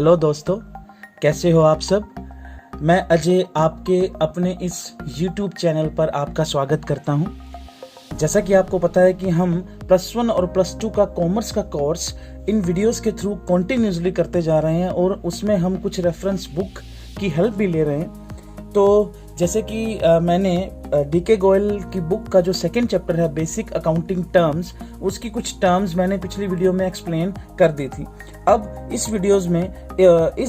Hello दोस्तों, कैसे हो आप सब। मैं अजय आपके अपने इस YouTube चैनल पर आपका स्वागत करता हूं। जैसा कि आपको पता है कि हम +1 और +2 का कॉमर्स का कोर्स इन वीडियोस के थ्रू कॉन्टिन्यूसली करते जा रहे हैं और उसमें हम कुछ रेफरेंस बुक की हेल्प भी ले रहे हैं। तो जैसे कि मैंने DK गोयल की बुक का जो सेकंड चैप्टर है बेसिक अकाउंटिंग टर्म्स, उसकी कुछ टर्म्स मैंने पिछली वीडियो में एक्सप्लेन कर दी थी। अब इस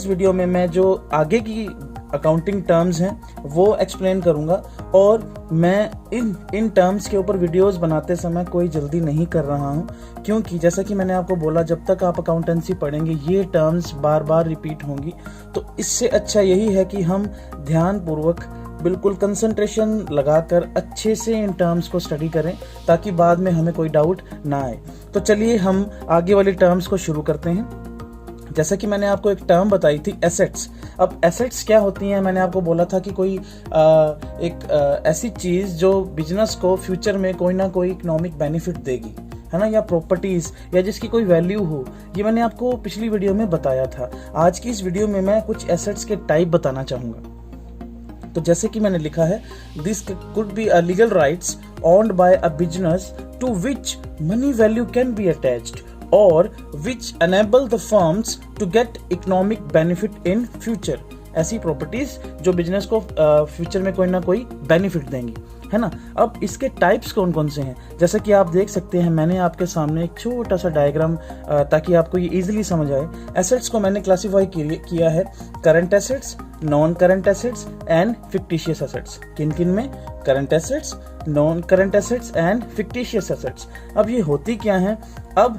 वीडियो में मैं जो आगे की अकाउंटिंग टर्म्स हैं वो एक्सप्लेन करूंगा और मैं इन टर्म्स के ऊपर वीडियोस बनाते समय कोई जल्दी नहीं कर रहा हूं, क्योंकि जैसा कि मैंने आपको बोला, जब तक आप अकाउंटेंसी पढ़ेंगे ये टर्म्स बार बार रिपीट होंगी। तो इससे अच्छा यही है कि हम ध्यानपूर्वक बिल्कुल कंसंट्रेशन लगाकर अच्छे से इन टर्म्स को स्टडी करें ताकि बाद में हमें कोई डाउट ना आए। तो चलिए हम आगे वाली टर्म्स को शुरू करते हैं। जैसा कि मैंने आपको एक टर्म बताई थी एसेट्स। अब एसेट्स क्या होती हैं, मैंने आपको बोला था कि कोई एक ऐसी चीज जो बिजनेस को फ्यूचर में कोई ना कोई इकोनॉमिक बेनिफिट देगी, है ना, या प्रॉपर्टीज या जिसकी कोई वैल्यू हो। ये मैंने आपको पिछली वीडियो में बताया था। आज की इस वीडियो में मैं कुछ एसेट्स के टाइप बताना चाहूंगा। तो जैसे कि मैंने लिखा है, this could be a legal rights owned by a business to which money value can be attached और which enable the firms to get economic benefit in future। ऐसी प्रॉपर्टीज जो बिजनेस को फ्यूचर में कोई ना कोई बेनिफिट देंगी, है ना। अब इसके टाइप्स कौन कौन से हैं, जैसा कि आप देख सकते हैं, मैंने आपके सामने एक छोटा सा डायग्राम ताकि आपको ये इजीली समझ आए। एसेट्स को मैंने क्लासिफाई किया है current assets, non current assets and fictitious assets. किन किन में? Current assets, non current assets and fictitious assets. अब ये होती क्या है? अब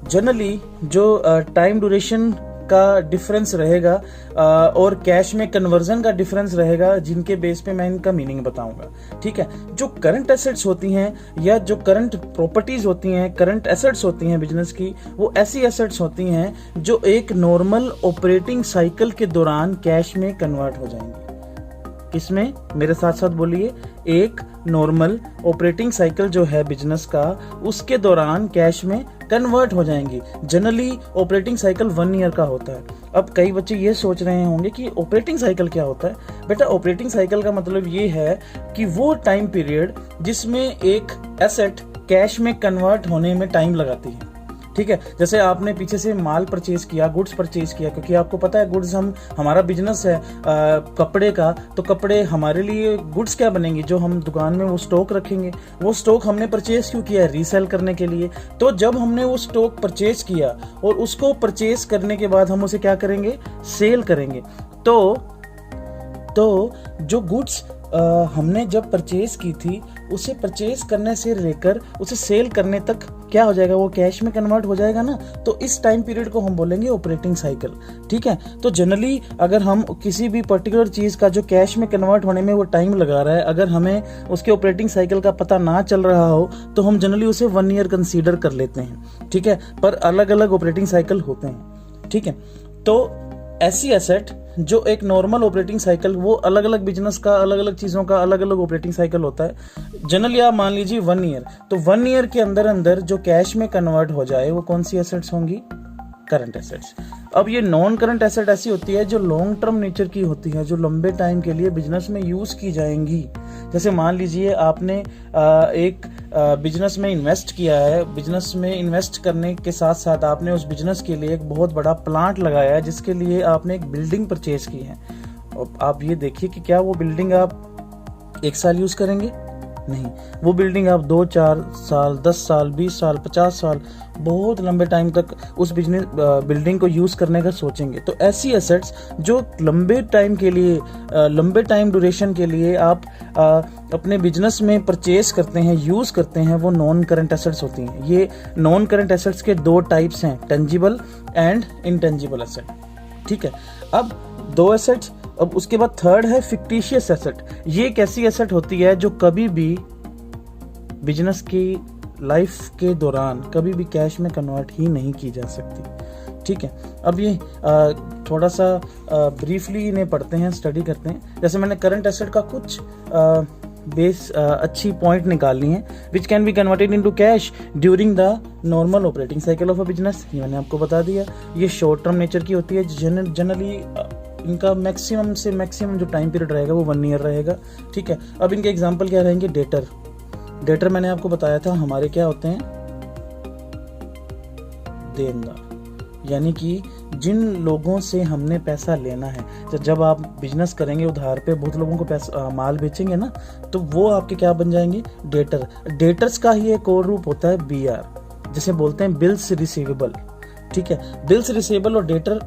जनरली जो टाइम ड्यूरेशन का डिफरेंस रहेगा और कैश में कन्वर्जन का डिफरेंस रहेगा, जिनके बेस पे मैं इनका मीनिंग बताऊंगा। ठीक है। जो करंट एसेट्स होती हैं या जो करंट प्रॉपर्टीज होती हैं, करंट एसेट्स होती हैं बिजनेस की, वो ऐसी एसेट्स होती हैं जो एक नॉर्मल ऑपरेटिंग साइकिल के दौरान कैश में कन्वर्ट हो जाएंगी। किसमें? मेरे साथ साथ बोलिए। एक नॉर्मल ऑपरेटिंग साइकिल जो है बिजनेस का, उसके दौरान कैश में कन्वर्ट हो जाएंगी। जनरली ऑपरेटिंग साइकिल 1 ईयर का होता है। अब कई बच्चे ये सोच रहे होंगे कि ऑपरेटिंग साइकिल क्या होता है। बेटा, ऑपरेटिंग साइकिल का मतलब ये है कि वो टाइम पीरियड जिसमें एक एसेट कैश में कन्वर्ट होने में टाइम लगाती है। ठीक है। जैसे आपने पीछे से माल परचेज किया, गुड्स परचेज किया, क्योंकि आपको पता है गुड्स हमारा बिजनेस है कपड़े का, तो कपड़े हमारे लिए गुड्स क्या बनेंगी, जो हम दुकान में वो स्टॉक रखेंगे। वो स्टॉक हमने परचेज क्यों किया है? रीसेल करने के लिए। तो जब हमने वो स्टॉक परचेज किया और उसको परचेज करने के बाद हम उसे क्या करेंगे? सेल करेंगे। तो जो गुड्स हमने जब परचेज की थी, उसे परचेज करने से लेकर उसे सेल करने तक क्या हो जाएगा? वो कैश में कन्वर्ट हो जाएगा ना। तो इस टाइम पीरियड को हम बोलेंगे ऑपरेटिंग साइकिल। ठीक है। तो जनरली अगर हम किसी भी पर्टिकुलर चीज का जो कैश में कन्वर्ट होने में वो टाइम लगा रहा है, अगर हमें उसके ऑपरेटिंग साइकिल का पता ना चल रहा हो, तो हम जनरली उसे 1 ईयर कंसीडर कर लेते हैं। ठीक है। पर अलग अलग ऑपरेटिंग साइकिल होते हैं। ठीक है। तो ऐसी एसेट जो एक नॉर्मल ऑपरेटिंग साइकिल, वो अलग अलग बिजनेस का, अलग अलग चीजों का अलग अलग ऑपरेटिंग साइकिल होता है। जनरली आप मान लीजिए 1 ईयर, तो 1 ईयर के अंदर जो कैश में कन्वर्ट हो जाए वो कौन सी एसेट्स होंगी? Current assets. अब ये नॉन करंट एसेट ऐसी होती है जो लॉन्ग टर्म नेचर की होती है, जो लंबे टाइम के लिए बिजनेस में यूज की जाएंगी। जैसे मान लीजिए आपने एक बिजनेस में इन्वेस्ट किया है, बिजनेस में इन्वेस्ट करने के साथ साथ आपने उस बिजनेस के लिए एक बहुत बड़ा प्लांट लगाया है, जिसके लिए आपने एक बिल्डिंग परचेज की है। और आप ये देखिए कि क्या वो बिल्डिंग आप 1 साल यूज करेंगे? नहीं। वो बिल्डिंग आप 2, 4 साल, 10 साल, 20 साल, 50 साल, बहुत लंबे टाइम तक उस बिल्डिंग को यूज करने का सोचेंगे। तो ऐसी एसेट्स जो लंबे टाइम के लिए, लंबे टाइम ड्यूरेशन के लिए आप अपने बिजनेस में परचेज करते हैं, यूज करते हैं, वो नॉन करंट एसेट्स होती हैं। ये नॉन करंट एसेट्स के 2 टाइप्स हैं, टेंजिबल एंड इनटेंजिबल एसेट। ठीक है। अब 2 एसेट्स। अब उसके बाद थर्ड है फिक्टिशियस एसेट। ये एक ऐसी एसेट होती है जो कभी भी बिजनेस की लाइफ के दौरान कभी भी कैश में कन्वर्ट ही नहीं की जा सकती। ठीक है। अब ये थोड़ा सा ब्रीफली इन्हें पढ़ते हैं, स्टडी करते हैं। जैसे मैंने करंट एसेट का कुछ अच्छी पॉइंट निकालनी है, which can be converted into cash during the normal operating cycle of a business. ये मैंने आपको बता दिया। ये शॉर्ट टर्म नेचर की होती है। जनरली इनका मैक्सिमम से मैक्सिमम जो टाइम पीरियड रहेगा वो 1 ईयर रहेगा। ठीक है, अब इनके एग्जाम्पल क्या रहेंगे? डेटर मैंने आपको बताया था हमारे क्या होते हैं? देनदार, यानी कि जिन लोगों से हमने पैसा लेना है। तो जब आप बिजनेस करेंगे उधार पे, बहुत लोगों को पैसा माल बेचेंगे ना, तो वो आपके क्या बन जाएंगे? डेटर। डेटर्स का ही एक और रूप होता है BR, जिसे बोलते हैं बिल्स रिसीवेबल। ठीक है, बिल्स रिसीवेबल और डेटर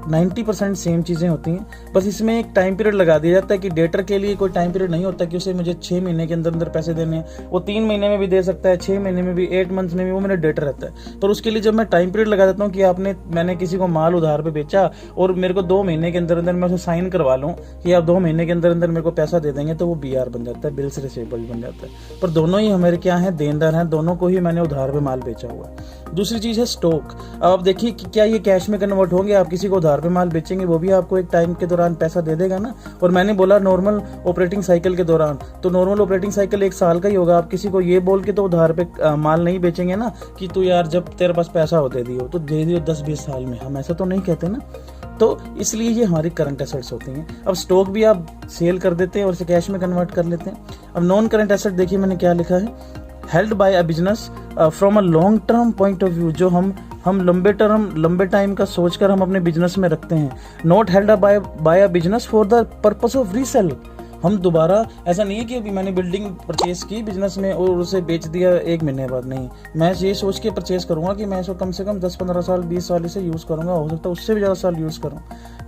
90% सेम चीज़ें होती हैं, बस इसमें एक टाइम पीरियड लगा दिया जाता है कि डेटर के लिए कोई टाइम पीरियड नहीं होता कि उसे मुझे 6 महीने के अंदर अंदर पैसे देने हैं। वो 3 महीने में भी दे सकता है, 6 महीने में भी, 8 मंथ्स में भी, वो मेरा डेटर रहता है। पर उसके लिए जब मैं टाइम पीरियड लगा देता हूँ कि मैंने किसी को माल उधार पे बेचा और मेरे को 2 महीने के अंदर अंदर मैं उसे साइन करवा लूँ कि आप 2 महीने के अंदर अंदर मेरे को पैसा दे देंगे, तो वो BR बन जाता है, बिल्स रिसीवेबल बन जाता है। पर दोनों ही हमारे क्या है? देनदार हैं। दोनों को ही मैंने उधार पे माल बेचा हुआ है। दूसरी चीज़ है स्टॉक। अब आप देखिए कि क्या ये कैश में कन्वर्ट होंगे? आप किसी को उधार पे माल बेचेंगे, वो भी आपको एक टाइम के दौरान पैसा दे देगा ना। और मैंने बोला नॉर्मल ऑपरेटिंग साइकिल के दौरान, तो नॉर्मल ऑपरेटिंग साइकिल 1 साल का ही होगा। आप किसी को ये बोल के तो उधार पे माल नहीं बेचेंगे ना कि तू यार जब तेरे पास पैसा हो दे दियो, तो दे दियो 10-20 साल में। हम ऐसा तो नहीं कहते ना। तो इसलिए ये हमारी करंट एसेट्स होती हैं। अब स्टॉक भी आप सेल कर देते हैं और इसे कैश में कन्वर्ट कर लेते हैं। अब नॉन करंट एसेट देखिए मैंने क्या लिखा है? Held by a business from a long term point of view, जो हम लंबे टाइम का सोचकर हम अपने बिजनेस में रखते हैं। Not held by a business for the purpose of resale. हम दोबारा, ऐसा नहीं है कि अभी मैंने बिल्डिंग परचेज की बिजनेस में और उसे बेच दिया 1 महीने बाद, नहीं। मैं ये सोच के परचेज करूंगा कि मैं इसको कम से कम 10-15 साल 20 साल इसे यूज़ करूंगा, हो सकता है उससे भी ज़्यादा साल यूज़ करूँ।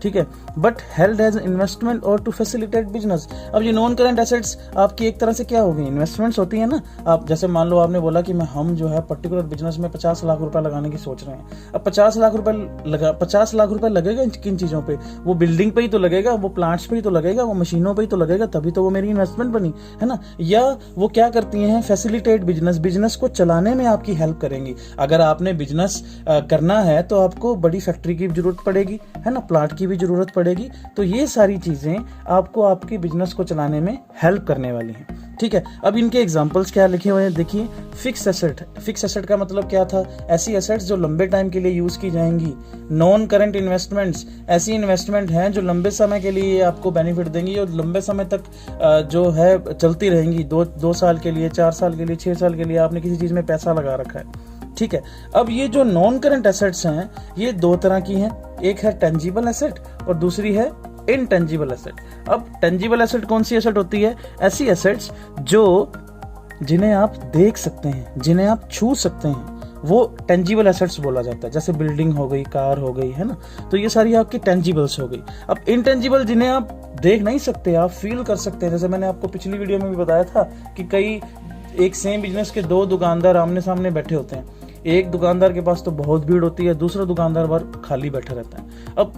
ठीक है, बट हेल्ड एज इन्वेस्टमेंट और टू फैसिलिटेट बिजनेस। अब ये नॉन करंट एसेट्स आपकी एक तरह से क्या हो गई? इन्वेस्टमेंट्स होती है ना। आप जैसे मान लो आपने बोला कि हम जो है पर्टिकुलर बिजनेस में 50 लाख रुपए लगाने की सोच रहे हैं। अब 50 लाख रुपए लगेगा किन चीज़ों पे? वो बिल्डिंग पे ही तो लगेगा, वो प्लांट्स पे ही तो लगेगा, वो मशीनों पे ही तो लगेगा, तभी तो वो मेरी इन्वेस्टमेंट बनी है ना। या वो क्या करती हैं? फैसिलिटेट बिजनेस को चलाने में आपकी हेल्प करेंगी। अगर आपने बिजनेस करना है तो आपको बड़ी फैक्ट्री की जरूरत पड़ेगी, है ना, प्लांट की भी जरूरत पड़ेगी। तो ये सारी चीजें आपको आपके बिजनेस को चलाने में हेल्प करने वाली हैं। ठीक है, अब इनके एग्जांपल्स क्या लिखे हुए हैं देखिए। फिक्स एसेट का मतलब क्या था? ऐसी एसेट्स जो लंबे टाइम के लिए यूज की जाएंगी। नॉन करंट इन्वेस्टमेंट्स ऐसी इन्वेस्टमेंट हैं जो लंबे समय के लिए आपको बेनिफिट देंगी और लंबे समय तक जो है चलती रहेंगी। 2 साल के लिए, 4 साल के लिए, 6 साल के लिए आपने किसी चीज में पैसा लगा रखा है। ठीक है, अब ये जो नॉन करंट एसेट्स हैं ये 2 तरह की हैं। एक है टेंजिबल एसेट और दूसरी है इनटेंजिबल एसेट। अब टेंजिबल एसेट कौन सी एसेट होती है? ऐसी एसेट्स जिन्हें आप देख सकते हैं, जिन्हें आप छू सकते हैं, वो टेंजिबल एसेट्स बोला जाता है। जैसे बिल्डिंग हो गई, कार हो गई, है ना। तो ये सारी आपकी टेंजिबल्स हो गई। अब इनटेंजिबल जिन्हें आप देख नहीं सकते, आप फील कर सकते हैं। जैसे मैंने आपको पिछली वीडियो में भी बताया था कि एक सेम बिजनेस के 2 दुकानदार आमने सामने बैठे होते हैं। एक दुकानदार के पास तो बहुत भीड़ होती है, दूसरा दुकानदार बाहर खाली बैठा रहता है। अब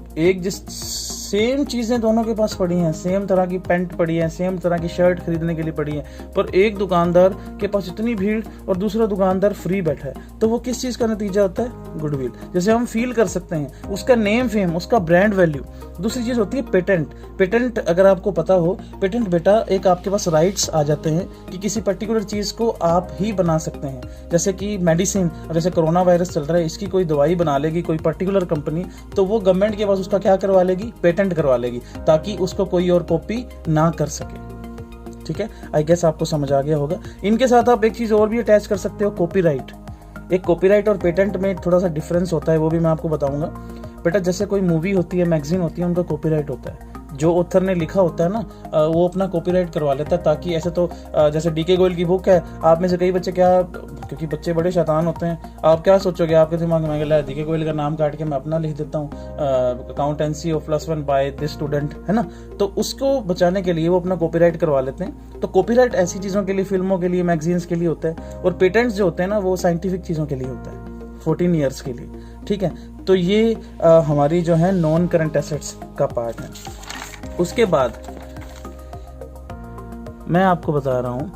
सेम चीजें दोनों के पास पड़ी हैं, सेम तरह की पैंट पड़ी है, सेम तरह की शर्ट खरीदने के लिए पड़ी है, पर एक दुकानदार के पास इतनी भीड़ और दूसरा दुकानदार फ्री बैठा है। तो वो किस चीज का नतीजा होता है? गुडविल, जैसे हम फील कर सकते हैं, उसका नेम फेम, उसका ब्रांड वैल्यू। दूसरी चीज होती है पेटेंट। अगर आपको पता हो, पेटेंट बेटा एक आपके पास राइट्स आ जाते हैं कि किसी पर्टिकुलर चीज को आप ही बना सकते हैं। जैसे कि मेडिसिन, जैसे कोरोना वायरस चल रहा है, इसकी कोई दवाई बना लेगी कोई पर्टिकुलर कंपनी, तो वो गवर्नमेंट के पास उसका क्या करवा लेगी? पेटेंट करवा लेगी, ताकि उसको कोई और कॉपी ना कर सके। ठीक है, आई गेस आपको समझ आ गया होगा। इनके साथ आप एक चीज और भी अटैच कर सकते हो, कॉपीराइट। एक कॉपीराइट और पेटेंट में थोड़ा सा डिफरेंस होता है, वो भी मैं आपको बताऊंगा। बेटा जैसे कोई मूवी होती है, मैगजीन होती है, उनका कॉपीराइट होता है। जो ऑथर ने लिखा होता है ना, वो अपना कॉपीराइट करवा लेता है, ताकि ऐसे तो जैसे डीके गोयल की बुक है, आप में से कई बच्चे क्या, क्योंकि बच्चे बड़े शैतान होते हैं, आप क्या सोचोगे, आपके दिमाग में डीके गोयल का नाम काट के मैं अपना लिख देता हूँ, accountancy of +1 by this student, है ना। तो उसको बचाने के लिए वो अपना कॉपीराइट करवा लेते हैं। तो कॉपीराइट ऐसी चीज़ों के लिए, फिल्मों के लिए, मैगजीन्स के लिए होता है। और पेटेंट्स जो होते हैं ना, वो साइंटिफिक चीज़ों के लिए होता है, 14 ईयर्स के लिए। ठीक है, तो ये हमारी जो है नॉन करंट एसेट्स का पार्ट है। उसके बाद मैं आपको बता रहा हूँ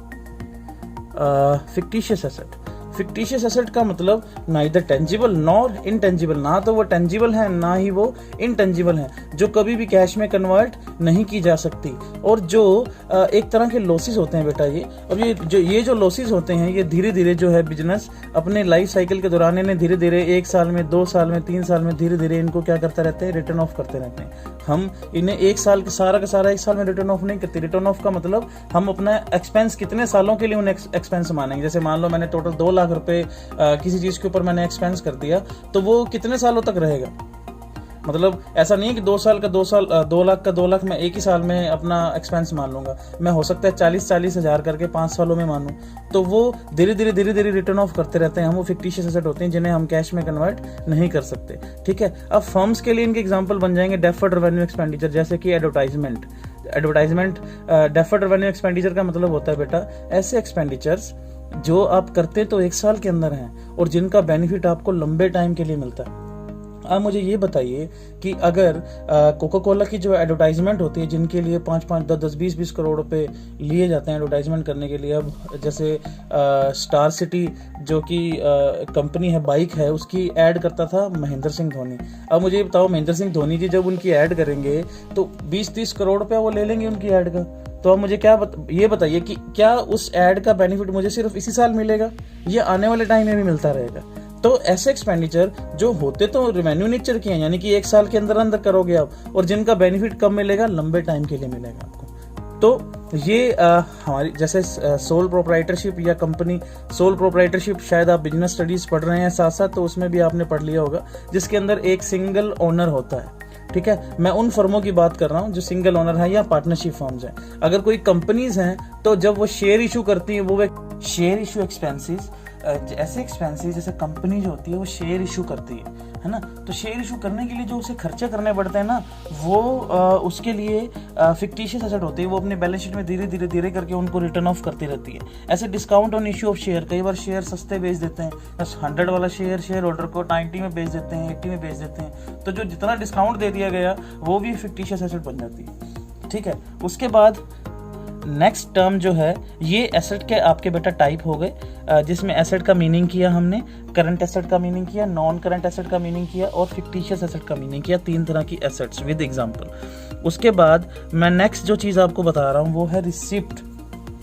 फिक्टिशियस एसेट। फिक्टिशियस एसेट का मतलब नाइदर टेंजिबल नॉर इनटेंजिबल, ना तो वो टेंजिबल है ना ही वो इनटेंजिबल है, जो कभी भी कैश में कन्वर्ट नहीं की जा सकती, और जो एक तरह के लॉसेस होते हैं बेटा ये। और ये जो लॉसेस होते हैं ये धीरे धीरे जो है बिजनेस अपने लाइफ साइकिल के दौरान इन्हें धीरे धीरे 1 साल में, 2 साल में, 3 साल में धीरे धीरे इनको क्या करते रहते हैं, रिटर्न ऑफ करते रहते हैं। हम इन्हें 1 साल का सारा 1 साल में रिटर्न ऑफ नहीं करते। रिटर्न ऑफ का मतलब हम अपना एक्सपेंस कितने सालों के लिए उन्हें एक्सपेंस मानेंगे। जैसे मान लो मैंने टोटल 2 लाख रुपए किसी चीज के ऊपर मैंने एक्सपेंस कर दिया, तो वो कितने सालों तक रहेगा। मतलब ऐसा नहीं है कि 2 साल का 2 लाख का 2 लाख मैं एक ही साल में अपना एक्सपेंस मान लूंगा। मैं हो सकता है 40 हज़ार करके 5 सालों में मानूं, तो वो धीरे धीरे रिटर्न ऑफ करते रहते हैं। हम वो फिक्टिशियस एसेट होते हैं जिन्हें हम कैश में कन्वर्ट नहीं कर सकते। ठीक है, अब फर्म्स के लिए इनके एग्जाम्पल बन जाएंगे डेफर्ड रेवेन्यू एक्सपेंडिचर, जैसे कि एडवर्टाइजमेंट। डेफर्ड रेवेन्यू एक्सपेंडिचर का मतलब होता है बेटा ऐसे एक्सपेंडिचर्स जो आप करते तो 1 साल के अंदर हैं और जिनका बेनिफिट आपको लंबे टाइम के लिए मिलता है। आप मुझे ये बताइए कि अगर कोका कोला की जो एडवर्टाइजमेंट होती है, जिनके लिए 5-5, 10-10, 20-20 करोड़ रुपए लिए जाते हैं एडवर्टाइजमेंट करने के लिए। अब जैसे स्टार सिटी जो कि कंपनी है, बाइक है, उसकी ऐड करता था महेंद्र सिंह धोनी। अब मुझे ये बताओ, महेंद्र सिंह धोनी जी जब उनकी ऐड करेंगे तो 20-30 करोड़ रुपया वो ले लेंगे उनकी ऐड का। तो अब मुझे ये बताइए कि क्या उस ऐड का बेनिफिट मुझे सिर्फ इसी साल मिलेगा या आने वाले टाइम में भी मिलता रहेगा। तो ऐसे एक्सपेंडिचर जो होते तो रेवेन्यू नेचर के हैं, यानी कि 1 साल के अंदर अंदर करोगे आप, और जिनका बेनिफिट कब मिलेगा, लंबे टाइम के लिए मिलेगा आपको। तो ये हमारी जैसे सोल प्रोप्राइटरशिप या कंपनी सोल प्रोप्राइटरशिप, शायद आप बिजनेस स्टडीज पढ़ रहे हैं साथ साथ, तो उसमें भी आपने पढ़ लिया होगा, जिसके अंदर एक सिंगल ओनर होता है। ठीक है, मैं उन फर्मों की बात कर रहा हूं जो सिंगल ओनर है या पार्टनरशिप फर्म्स हैं। अगर कोई कंपनीज हैं तो जब वो शेयर इशू करती है, वो शेयर इशू एक्सपेंसेस, ऐसे एक्सपेंसेस जैसे कंपनी जो होती है वो शेयर इशू करती है ना, तो शेयर इशू करने के लिए जो उसे खर्चे करने पड़ते हैं ना, वो उसके लिए फिक्टिशियस एसेट होती है। वो अपने बैलेंस शीट में धीरे धीरे करके उनको रिटर्न ऑफ करती रहती है। ऐसे discount on issue of share, कई बार शेयर सस्ते बेच देते हैं, 100 वाला शेयर होल्डर को 90 में बेच देते हैं, 80 में बेच देते हैं, तो जो जितना डिस्काउंट दे दिया गया वो भी फिक्टिशियस एसेट बन जाती है। ठीक है, उसके बाद नेक्स्ट टर्म जो है, ये एसेट के आपके बेटा टाइप हो गए, जिसमें एसेट का मीनिंग किया हमने, करंट एसेट का मीनिंग किया, नॉन करंट एसेट का मीनिंग किया और फिक्टिशियस एसेट का मीनिंग किया। 3 तरह की एसेट्स विद एग्जांपल। उसके बाद मैं नेक्स्ट जो चीज़ आपको बता रहा हूँ वो है रिसीप्ट।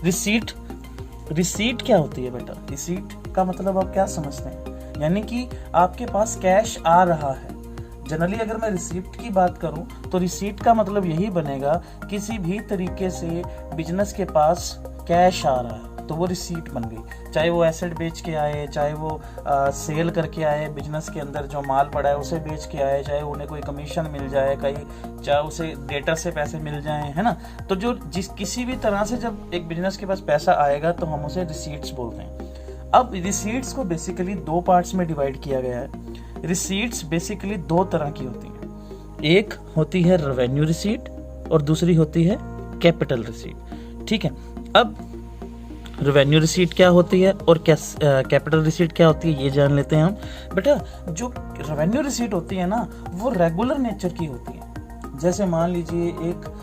रिसीट क्या होती है बेटा? रिसीट का मतलब आप क्या समझते हैं? यानी कि आपके पास कैश आ रहा है। जनरली अगर मैं रिसीप्ट की बात करूं तो रिसीट का मतलब यही बनेगा, किसी भी तरीके से बिजनेस के पास कैश आ रहा है तो वो रिसीट बन गई। चाहे वो एसेट बेच के आए, चाहे वो सेल करके आए, बिजनेस के अंदर जो माल पड़ा है उसे बेच के आए, चाहे उन्हें कोई कमीशन मिल जाए, चाहे उसे डेटर से पैसे मिल जाए, है ना। तो जो किसी भी तरह से जब एक बिजनेस के पास पैसा आएगा तो हम उसे रिसीट्स बोलते हैं। अब रिसीट्स को बेसिकली 2 पार्ट्स में डिवाइड किया गया है। रिसीट्स बेसिकली 2 तरह की होती हैं, एक होती है रेवेन्यू रिसीट और दूसरी होती है कैपिटल रिसीट। ठीक है, अब रेवेन्यू रिसीट क्या होती है और कैपिटल रिसीट क्या होती है ये जान लेते हैं हम। बेटा जो रेवेन्यू रिसीट होती है ना, वो रेगुलर नेचर की होती है। जैसे मान लीजिए एक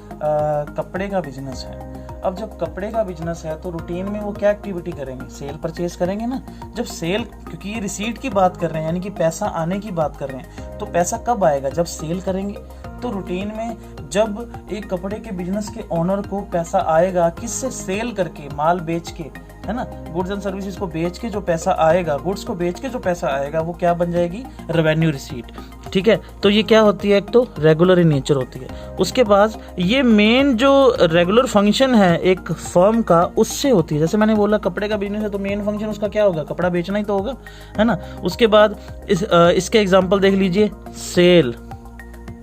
कपड़े का बिजनेस है। अब जब कपड़े का बिजनेस है तो रूटीन में वो क्या एक्टिविटी करेंगे, सेल परचेज करेंगे ना। जब सेल, क्योंकि ये रिसीट की बात कर रहे हैं, यानी कि पैसा आने की बात कर रहे हैं, तो पैसा कब आएगा, जब सेल करेंगे। तो रूटीन में जब एक कपड़े के बिजनेस के ओनर को पैसा आएगा, किससे? सेल करके, माल बेच के, है ना, गुड्स एंड सर्विसेज को बेच के जो पैसा आएगा, गुड्स को बेच के जो पैसा आएगा, वो क्या बन जाएगी? Revenue receipt. ठीक है, तो ये क्या होती है? एक तो रेगुलर इन नेचर होती है। उसके बाद ये मेन जो रेगुलर फंक्शन है एक फर्म का, उससे होती है। जैसे मैंने बोला कपड़े का बिजनेस है तो मेन फंक्शन उसका क्या होगा? कपड़ा बेचना ही तो होगा, है ना। उसके बाद इसके एग्जांपल देख लीजिए, सेल,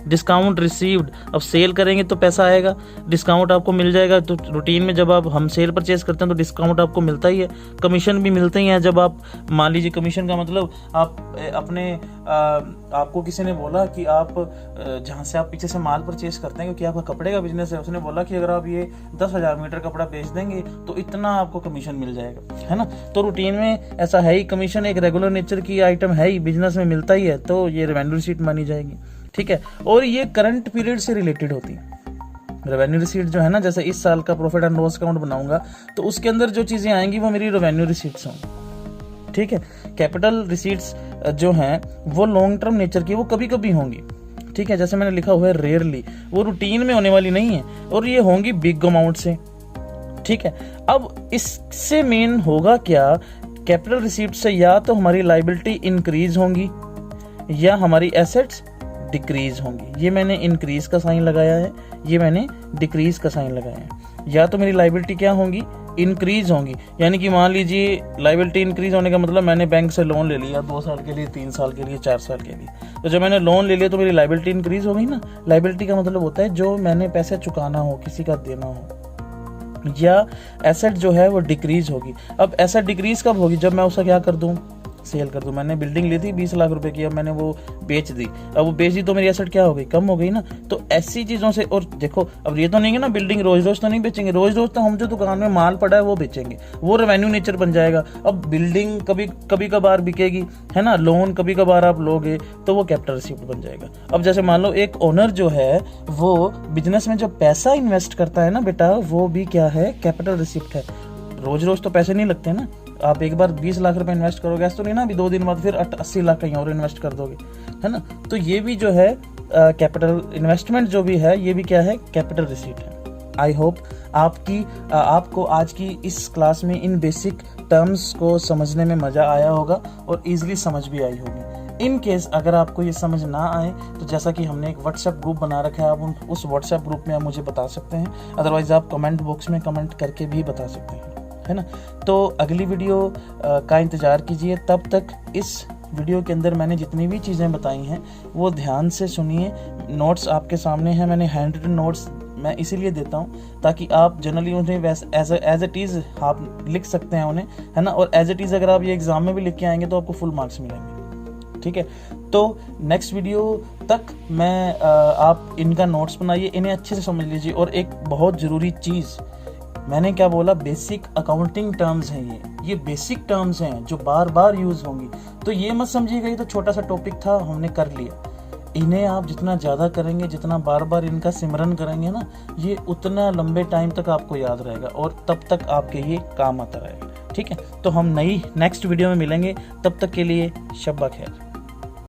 डिस्काउंट रिसीव्ड। अब सेल करेंगे तो पैसा आएगा, डिस्काउंट आपको मिल जाएगा। तो रूटीन में जब हम सेल परचेज करते हैं तो डिस्काउंट आपको मिलता ही है, कमीशन भी मिलते ही हैं। जब आप मान लीजिए, कमीशन का मतलब आप अपने आपको किसी ने बोला कि आप जहाँ से आप पीछे से माल परचेज करते हैं, क्योंकि आपका कपड़े का बिजनेस है, उसने बोला कि अगर आप ये 10,000 मीटर कपड़ा बेच देंगे तो इतना आपको कमीशन मिल जाएगा, है ना। तो रूटीन में ऐसा है ही, कमीशन एक रेगुलर नेचर की आइटम है ही, बिजनेस में मिलता ही है, तो ये रेवेन्यू रिसीट मानी जाएगी। ठीक है, और ये करंट पीरियड से रिलेटेड होती है। रेवेन्यू रिसीट जो है ना, जैसे इस साल का प्रॉफिट एंड लॉस अकाउंट बनाऊंगा तो उसके अंदर जो चीजें आएंगी वो मेरी रेवेन्यू रिसीट्स होंगी। ठीक है। कैपिटल रिसीट्स जो हैं वो लॉन्ग टर्म नेचर की, वो कभी कभी होंगी, ठीक है। जैसे मैंने लिखा हुआ है रेयरली, वो रूटीन में होने वाली नहीं है और ये होंगी बिग अमाउंट से, ठीक है। अब इससे मेन होगा क्या, कैपिटल रिसीप्ट से या तो हमारी लायबिलिटी इंक्रीज होंगी या हमारी एसेट्स डिक्रीज होंगी। ये मैंने इंक्रीज का साइन लगाया है, ये मैंने डिक्रीज का साइन लगाया है। या तो मेरी लायबिलिटी क्या होंगी, इंक्रीज होंगी, यानी कि मान लीजिए लायबिलिटी इंक्रीज होने का मतलब मैंने बैंक से लोन ले लिया 2 साल के लिए, 3 साल के लिए, 4 साल के लिए, तो जब मैंने लोन ले लिया तो मेरी लायबिलिटी इंक्रीज हो गई ना। लायबिलिटी का मतलब होता है जो मैंने पैसे चुकाना हो, किसी का देना हो। या एसेट जो है वो डिक्रीज होगी। अब एसेट डिक्रीज कब होगी, जब मैं उसका क्या कर दूं, सेल कर दूं। मैंने बिल्डिंग ली थी 20 लाख रुपए की, अब मैंने वो बेच दी, अब वो बेच दी तो मेरी एसेट क्या हो गई, कम हो गई ना। तो ऐसी चीजों से, और देखो अब ये तो नहीं है ना बिल्डिंग रोज रोज तो नहीं बेचेंगे, रोज रोज तो हम जो दुकान में माल पड़ा है वो बेचेंगे, वो रेवेन्यू नेचर बन जाएगा। अब बिल्डिंग कभी कभार बिकेगी, है ना, लोन कभी कभार आप लोगे तो वो कैपिटल रिसिप्ट बन जाएगा। अब जैसे मान लो एक ओनर जो है वो बिजनेस में जो पैसा इन्वेस्ट करता है ना बेटा, वो भी क्या है, कैपिटल रिसिप्ट है। रोज रोज तो पैसे नहीं लगते ना, आप एक बार 20 लाख रुपए इन्वेस्ट करोगे ऐसा तो नहीं ना अभी 2 दिन बाद फिर 80 लाख कहीं और इन्वेस्ट कर दोगे, है ना। तो ये भी जो है कैपिटल इन्वेस्टमेंट जो भी है, ये भी क्या है, कैपिटल रिसीट है। आई होप आपको आज की इस क्लास में इन बेसिक टर्म्स को समझने में मजा आया होगा और इजीली समझ भी आई होगी। इन केस अगर आपको ये समझ ना आए तो जैसा कि हमने एक व्हाट्सएप ग्रुप बना रखा है, आप उस व्हाट्सएप ग्रुप में आप मुझे बता सकते हैं, अदरवाइज आप कमेंट बॉक्स में कमेंट करके भी बता सकते हैं, है ना। तो अगली वीडियो का इंतज़ार कीजिए। तब तक इस वीडियो के अंदर मैंने जितनी भी चीज़ें बताई हैं वो ध्यान से सुनिए। नोट्स आपके सामने हैं, मैंने हैंड रिटन नोट्स मैं इसीलिए देता हूँ ताकि आप जनरली उन्हें वैसे एज इट इज़ आप लिख सकते हैं उन्हें, है ना। और एज इट इज़ अगर आप ये एग्ज़ाम में भी लिख के आएंगे तो आपको फुल मार्क्स मिलेंगे, ठीक है। तो नेक्स्ट वीडियो तक मैं आप इनका नोट्स बनाइए, इन्हें अच्छे से समझ लीजिए। और एक बहुत ज़रूरी चीज़, मैंने क्या बोला, बेसिक अकाउंटिंग टर्म्स हैं, ये बेसिक टर्म्स हैं जो बार बार यूज होंगी। तो ये मत समझिएगा ये तो छोटा सा टॉपिक था हमने कर लिया। इन्हें आप जितना ज़्यादा करेंगे, जितना बार बार इनका सिमरन करेंगे ना, ये उतना लंबे टाइम तक आपको याद रहेगा और तब तक आपके ये काम आता रहेगा, ठीक है। तो हम नेक्स्ट वीडियो में मिलेंगे, तब तक के लिए शब्बा खैर।